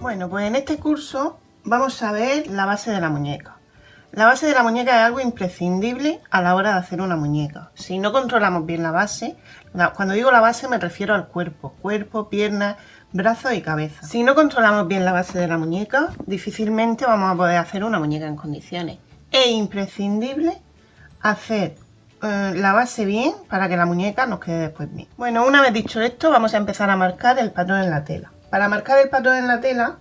Bueno, pues en este curso vamos a ver la base de la muñeca. La base de la muñeca es algo imprescindible a la hora de hacer una muñeca. Si no controlamos bien la base, cuando digo la base me refiero al cuerpo, piernas, brazos y cabeza. Si no controlamos bien la base de la muñeca, difícilmente vamos a poder hacer una muñeca en condiciones. Es imprescindible hacer la base bien para que la muñeca nos quede después bien. Bueno, una vez dicho esto, vamos a empezar a marcar el patrón en la tela. Para marcar el patrón en la tela,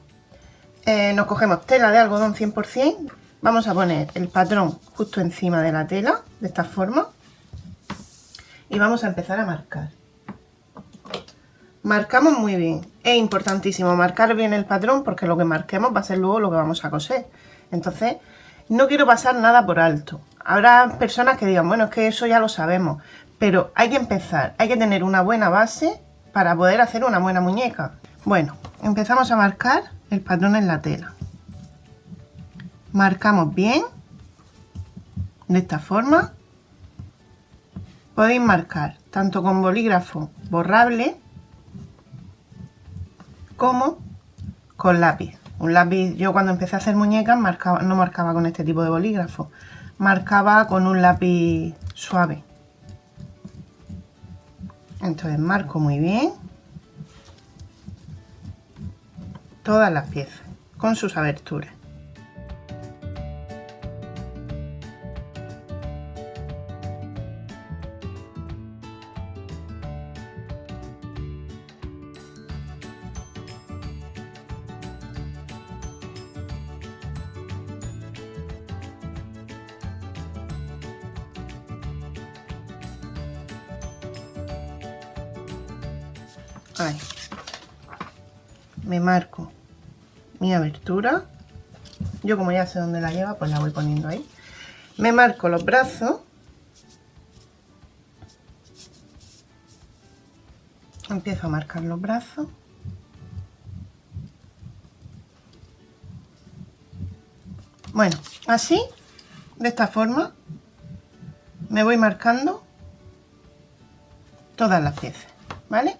nos cogemos tela de algodón 100%, vamos a poner el patrón justo encima de la tela, de esta forma, y vamos a empezar a marcar. Marcamos muy bien, es importantísimo marcar bien el patrón porque lo que marquemos va a ser luego lo que vamos a coser. Entonces, no quiero pasar nada por alto. Habrá personas que digan, bueno, es que eso ya lo sabemos, pero hay que empezar, hay que tener una buena base para poder hacer una buena muñeca. Bueno, empezamos a marcar el patrón en la tela. Marcamos bien, de esta forma. Podéis marcar tanto con bolígrafo borrable como con lápiz. Un lápiz, yo cuando empecé a hacer muñecas no marcaba con este tipo de bolígrafo, marcaba con un lápiz suave. Entonces marco muy bien todas las piezas con sus aberturas. Ahí. Me marco mi abertura. Yo como ya sé dónde la lleva, pues la voy poniendo ahí. Me marco los brazos. Empiezo a marcar los brazos. Bueno, así, de esta forma, me voy marcando todas las piezas, ¿vale?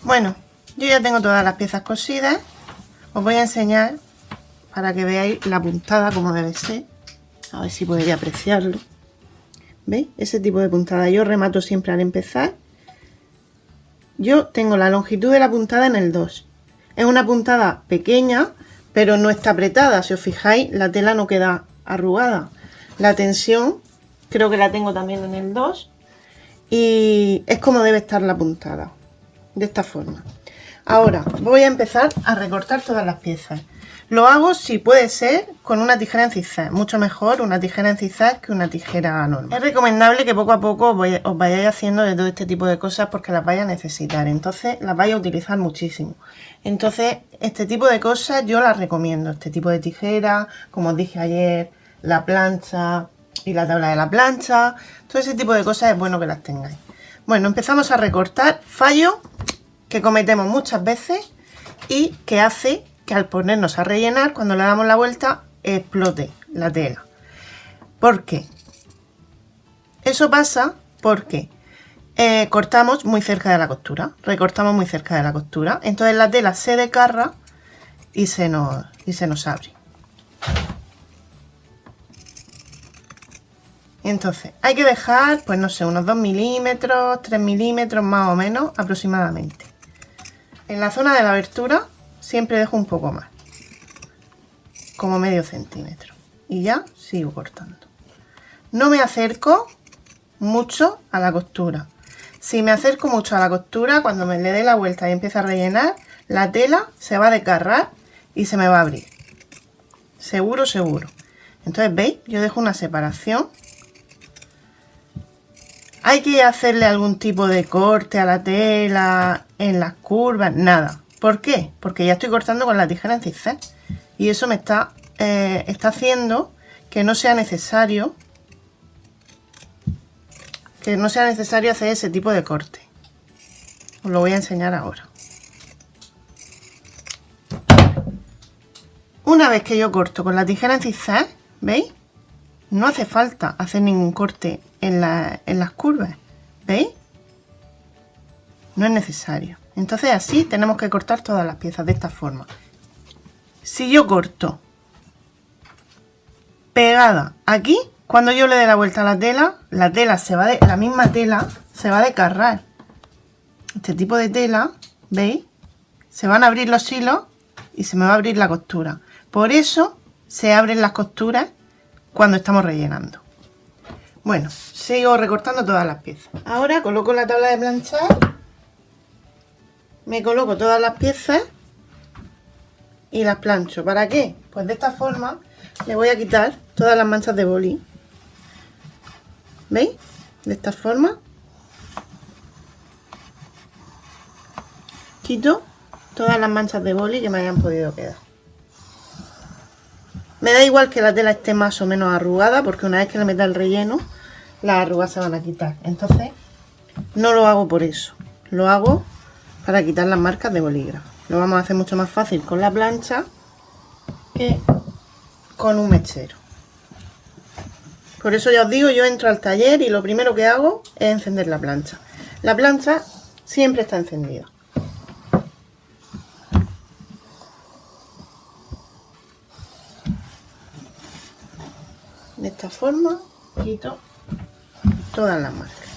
Bueno, yo ya tengo todas las piezas cosidas. Os voy a enseñar para que veáis la puntada como debe ser. A ver si podéis apreciarlo. ¿Veis? Ese tipo de puntada. Yo remato siempre al empezar. Yo tengo la longitud de la puntada en el 2. Es una puntada pequeña, pero no está apretada. Si os fijáis, la tela no queda arrugada. La tensión creo que la tengo también en el 2. Y es como debe estar la puntada. De esta forma. Ahora voy a empezar a recortar todas las piezas. Lo hago, si puede ser, con una tijera en zigzag. Mucho mejor una tijera en zigzag que una tijera normal. Es recomendable que poco a poco os vayáis haciendo de todo este tipo de cosas porque las vais a necesitar. Entonces las vais a utilizar muchísimo. Entonces este tipo de cosas yo las recomiendo. Este tipo de tijera, como os dije ayer, la plancha y la tabla de la plancha. Todo ese tipo de cosas es bueno que las tengáis. Bueno, empezamos a recortar. Fallo que cometemos muchas veces y que hace que al ponernos a rellenar, cuando le damos la vuelta, explote la tela. ¿Por qué? Eso pasa porque cortamos muy cerca de la costura, recortamos muy cerca de la costura, entonces la tela se desgarra y se nos abre. Entonces hay que dejar, pues no sé, unos 2 milímetros, 3 milímetros más o menos aproximadamente. En la zona de la abertura siempre dejo un poco más, como medio centímetro, y ya sigo cortando. No me acerco mucho a la costura. Si me acerco mucho a la costura, cuando me le dé la vuelta y empiece a rellenar, la tela se va a desgarrar y se me va a abrir. Seguro, seguro. Entonces, ¿veis? Yo dejo una separación. ¿Hay que hacerle algún tipo de corte a la tela en las curvas? Nada. ¿Por qué? Porque ya estoy cortando con la tijera en zigzag. Y eso me está haciendo que no sea necesario hacer ese tipo de corte. Os lo voy a enseñar ahora. Una vez que yo corto con la tijera en zigzag, ¿veis? No hace falta hacer ningún corte en las curvas, ¿veis? No es necesario. Entonces así tenemos que cortar todas las piezas de esta forma. Si yo corto pegada aquí, cuando yo le dé la vuelta a la tela se va de, la misma tela se va a desgarrar. Este tipo de tela, ¿veis? Se van a abrir los hilos y se me va a abrir la costura. Por eso se abren las costuras cuando estamos rellenando. Bueno, sigo recortando todas las piezas. Ahora coloco la tabla de planchar, me coloco todas las piezas y las plancho. ¿Para qué? Pues de esta forma le voy a quitar todas las manchas de boli. ¿Veis? De esta forma quito todas las manchas de boli que me hayan podido quedar. Me da igual que la tela esté más o menos arrugada, porque una vez que le meta el relleno, las arrugas se van a quitar. Entonces, no lo hago por eso. Lo hago para quitar las marcas de bolígrafo. Lo vamos a hacer mucho más fácil con la plancha que con un mechero. Por eso ya os digo, yo entro al taller y lo primero que hago es encender la plancha. La plancha siempre está encendida. De esta forma quito todas las marcas.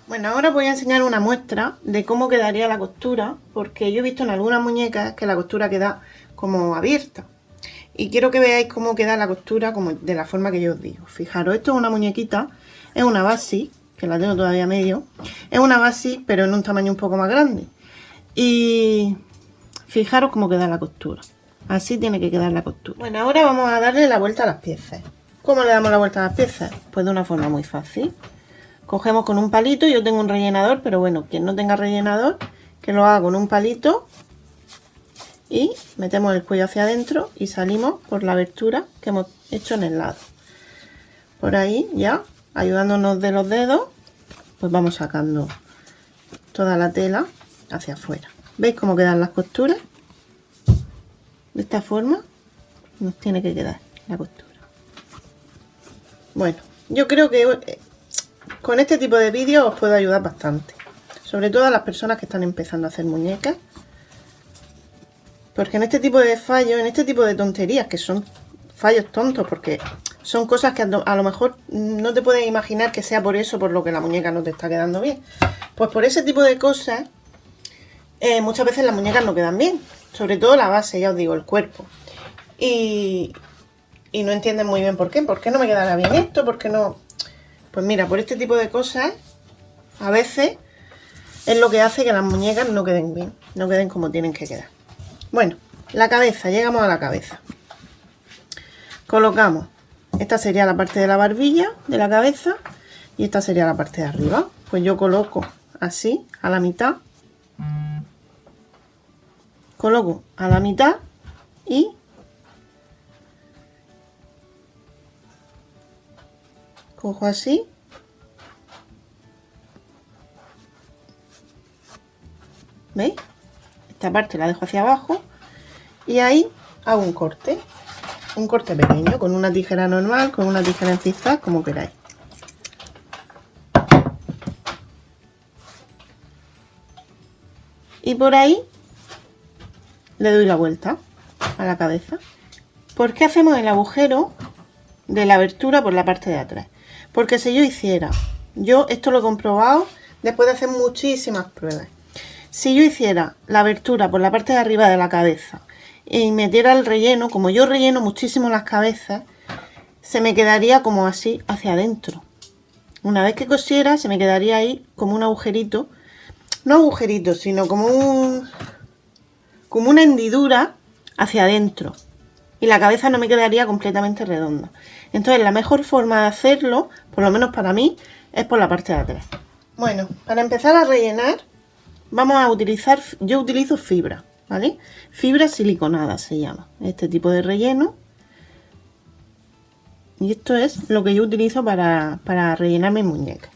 Bueno, ahora voy a enseñar una muestra de cómo quedaría la costura, porque yo he visto en algunas muñecas que la costura queda como abierta. Y quiero que veáis cómo queda la costura como de la forma que yo os digo. Fijaros, esto es una muñequita, es una basic, que la tengo todavía medio. Es una basic, pero en un tamaño un poco más grande. Y fijaros cómo queda la costura. Así tiene que quedar la costura. Bueno, ahora vamos a darle la vuelta a las piezas. ¿Cómo le damos la vuelta a las piezas? Pues de una forma muy fácil. Cogemos con un palito, yo tengo un rellenador, pero bueno, quien no tenga rellenador, que lo haga con un palito. Y metemos el cuello hacia adentro y salimos por la abertura que hemos hecho en el lado. Por ahí ya, ayudándonos de los dedos, pues vamos sacando toda la tela hacia afuera. ¿Veis cómo quedan las costuras? De esta forma nos tiene que quedar la costura. Bueno, yo creo que con este tipo de vídeos os puedo ayudar bastante. Sobre todo a las personas que están empezando a hacer muñecas. Porque en este tipo de fallos, en este tipo de tonterías, que son fallos tontos, porque son cosas que a lo mejor no te puedes imaginar que sea por eso, por lo que la muñeca no te está quedando bien. Pues por ese tipo de cosas, muchas veces las muñecas no quedan bien. Sobre todo la base, ya os digo, el cuerpo. Y no entienden muy bien por qué. ¿Por qué no me quedará bien esto? ¿Por qué no? Pues mira, por este tipo de cosas, a veces es lo que hace que las muñecas no queden bien. No queden como tienen que quedar. Bueno, la cabeza, llegamos a la cabeza. Colocamos, esta sería la parte de la barbilla de la cabeza y esta sería la parte de arriba. Pues yo coloco así, a la mitad. Coloco a la mitad y cojo así. ¿Veis? Esta parte la dejo hacia abajo y ahí hago un corte pequeño con una tijera normal, con una tijera en zigzag, como queráis. Y por ahí le doy la vuelta a la cabeza. ¿Por qué hacemos el agujero de la abertura por la parte de atrás? Porque si yo hiciera, yo esto lo he comprobado después de hacer muchísimas pruebas. Si yo hiciera la abertura por la parte de arriba de la cabeza y metiera el relleno, como yo relleno muchísimo las cabezas, se me quedaría como así hacia adentro. Una vez que cosiera, se me quedaría ahí como un agujerito. No agujerito, sino como una hendidura hacia adentro. Y la cabeza no me quedaría completamente redonda. Entonces la mejor forma de hacerlo, por lo menos para mí, es por la parte de atrás. Bueno, para empezar a rellenar, vamos a utilizar, yo utilizo fibra, ¿vale? Fibra siliconada se llama, este tipo de relleno. Y esto es lo que yo utilizo para rellenar mis muñecas.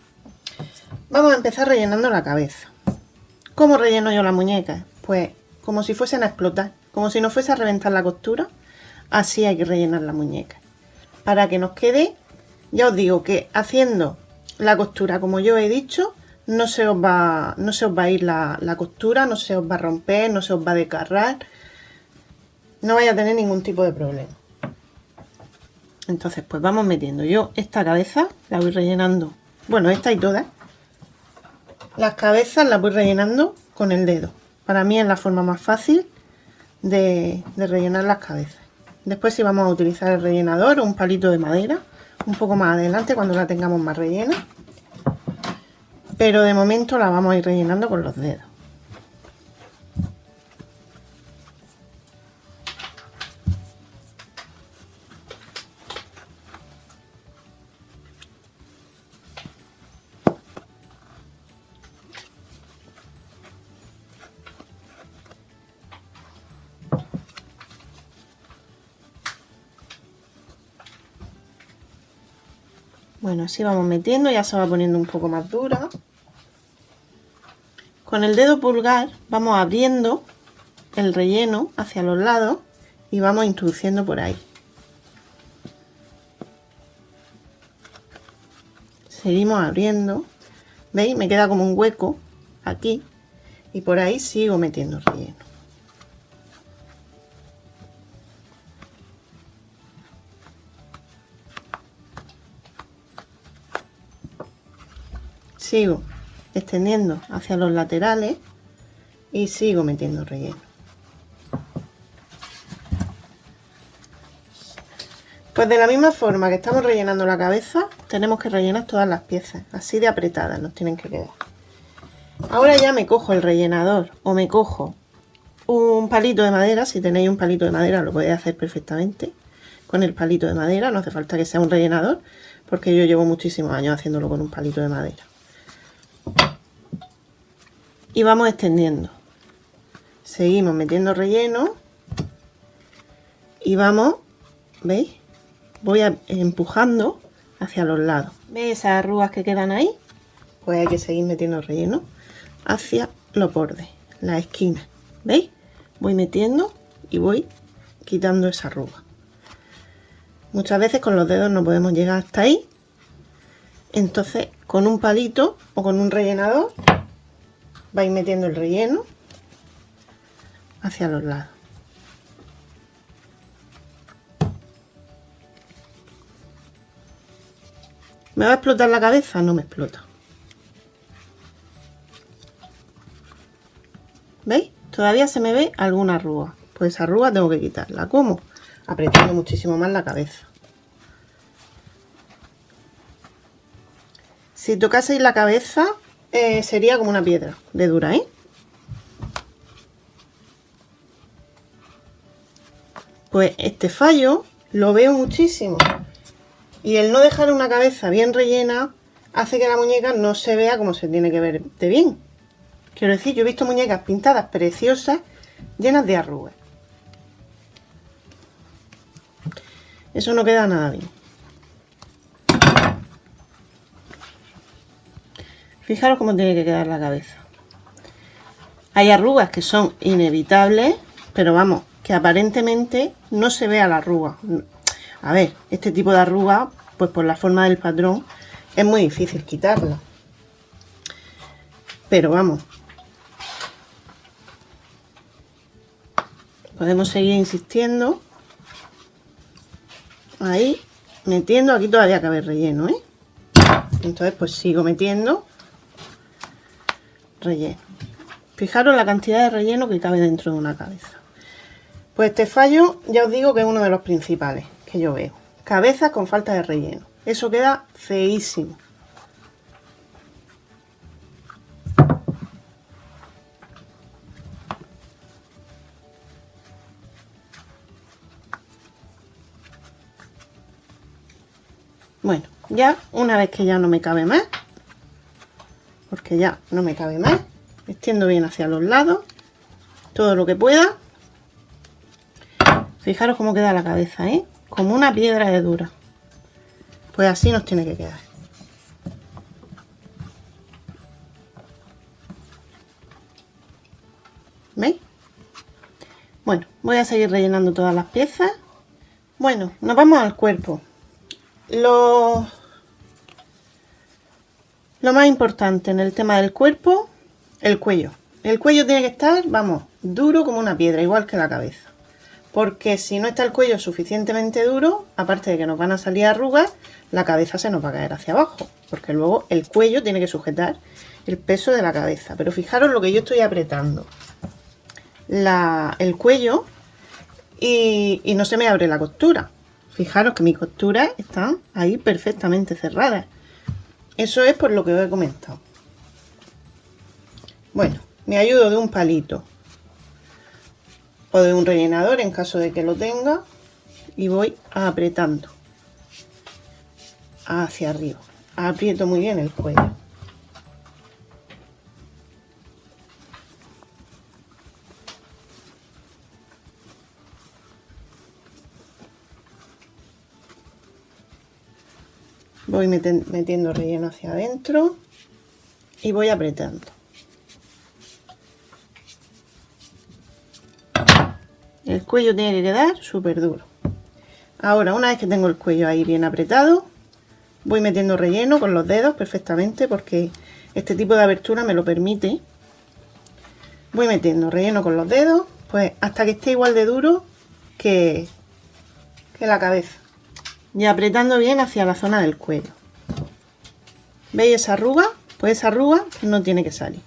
Vamos a empezar rellenando la cabeza. ¿Cómo relleno yo las muñecas? Pues como si fuesen a explotar, como si nos fuese a reventar la costura. Así hay que rellenar la muñeca. Para que nos quede, ya os digo que haciendo la costura como yo he dicho, no se os va a ir la costura, no se os va a romper, no se os va a desgarrar, no vais a tener ningún tipo de problema. Entonces pues vamos metiendo. Yo esta cabeza la voy rellenando, bueno, esta y todas las cabezas las voy rellenando con el dedo. Para mí es la forma más fácil de rellenar las cabezas. Después si vamos a utilizar el rellenador o un palito de madera un poco más adelante cuando la tengamos más rellena, pero de momento la vamos a ir rellenando con los dedos. Bueno, así vamos metiendo, ya se va poniendo un poco más dura. Con el dedo pulgar vamos abriendo el relleno hacia los lados y vamos introduciendo por ahí. Seguimos abriendo, ¿veis? Me queda como un hueco aquí y por ahí sigo metiendo el relleno. Sigo extendiendo hacia los laterales y sigo metiendo relleno. Pues de la misma forma que estamos rellenando la cabeza, tenemos que rellenar todas las piezas, así de apretadas nos tienen que quedar. Ahora ya me cojo el rellenador o me cojo un palito de madera. Si tenéis un palito de madera lo podéis hacer perfectamente con el palito de madera, no hace falta que sea un rellenador, porque yo llevo muchísimos años haciéndolo con un palito de madera. Y vamos extendiendo, seguimos metiendo relleno y vamos, ¿veis? Voy empujando hacia los lados. ¿Veis esas arrugas que quedan ahí? Pues hay que seguir metiendo relleno hacia los bordes, las esquinas, ¿veis? Voy metiendo y voy quitando esa arruga. Muchas veces con los dedos no podemos llegar hasta ahí, entonces con un palito o con un rellenador vais metiendo el relleno hacia los lados. ¿Me va a explotar la cabeza? No me explota. ¿Veis? Todavía se me ve alguna arruga. Pues esa arruga tengo que quitarla. ¿Cómo? Apretando muchísimo más la cabeza. Si tocaseis la cabeza, sería como una piedra de dura, ¿eh? Pues este fallo lo veo muchísimo. Y el no dejar una cabeza bien rellena hace que la muñeca no se vea como se tiene que ver de bien. Quiero decir, yo he visto muñecas pintadas preciosas, llenas de arrugas. Eso no queda nada bien. Fijaros cómo tiene que quedar la cabeza. Hay arrugas que son inevitables, pero vamos, que aparentemente no se vea la arruga. A ver, este tipo de arruga, pues por la forma del patrón, es muy difícil quitarla. Pero vamos, podemos seguir insistiendo. Ahí, metiendo, aquí todavía cabe relleno, ¿eh? Entonces pues sigo metiendo relleno. Fijaros la cantidad de relleno que cabe dentro de una cabeza. Pues este fallo ya os digo que es uno de los principales que yo veo. Cabezas con falta de relleno. Eso queda feísimo. Bueno, ya una vez que ya no me cabe más, porque ya no me cabe más, extiendo bien hacia los lados, todo lo que pueda. Fijaros cómo queda la cabeza, ¿eh? Como una piedra de dura. Pues así nos tiene que quedar. ¿Veis? Bueno, voy a seguir rellenando todas las piezas. Bueno, nos vamos al cuerpo. Los Lo más importante en el tema del cuerpo, el cuello. El cuello tiene que estar, vamos, duro como una piedra, igual que la cabeza. Porque si no está el cuello suficientemente duro, aparte de que nos van a salir arrugas, la cabeza se nos va a caer hacia abajo. Porque luego el cuello tiene que sujetar el peso de la cabeza. Pero fijaros lo que yo estoy apretando. El cuello y no se me abre la costura. Fijaros que mis costuras están ahí perfectamente cerradas. Eso es por lo que os he comentado. Bueno, me ayudo de un palito o de un rellenador en caso de que lo tenga y voy apretando hacia arriba. Aprieto muy bien el cuello. Voy metiendo relleno hacia adentro y voy apretando. El cuello tiene que quedar súper duro. Ahora, una vez que tengo el cuello ahí bien apretado, voy metiendo relleno con los dedos perfectamente porque este tipo de abertura me lo permite. Voy metiendo relleno con los dedos, pues hasta que esté igual de duro que la cabeza. Y apretando bien hacia la zona del cuello. ¿Veis esa arruga? Pues esa arruga no tiene que salir.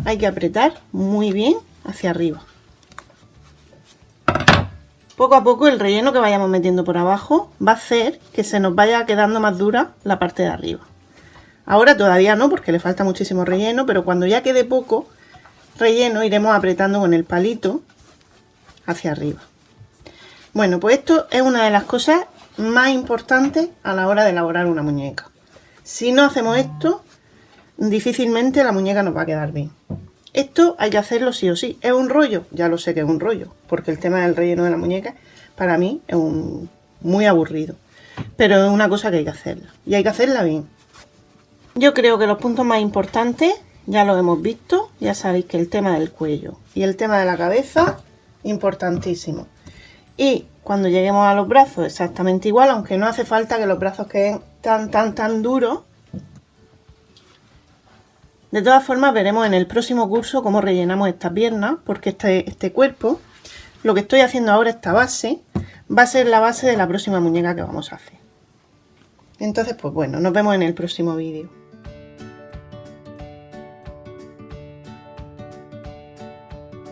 Hay que apretar muy bien hacia arriba. Poco a poco el relleno que vayamos metiendo por abajo va a hacer que se nos vaya quedando más dura la parte de arriba. Ahora todavía no, porque le falta muchísimo relleno, pero cuando ya quede poco relleno iremos apretando con el palito hacia arriba. Bueno, pues esto es una de las cosas más importantes a la hora de elaborar una muñeca. Si no hacemos esto, difícilmente la muñeca nos va a quedar bien. Esto hay que hacerlo sí o sí. ¿Es un rollo? Ya lo sé que es un rollo, porque el tema del relleno de la muñeca para mí es muy aburrido. Pero es una cosa que hay que hacerla, y hay que hacerla bien. Yo creo que los puntos más importantes ya los hemos visto. Ya sabéis que el tema del cuello y el tema de la cabeza, importantísimo. Y cuando lleguemos a los brazos, exactamente igual, aunque no hace falta que los brazos queden tan duros. De todas formas, veremos en el próximo curso cómo rellenamos esta pierna, porque este cuerpo, lo que estoy haciendo ahora, esta base, va a ser la base de la próxima muñeca que vamos a hacer. Entonces, pues bueno, nos vemos en el próximo vídeo.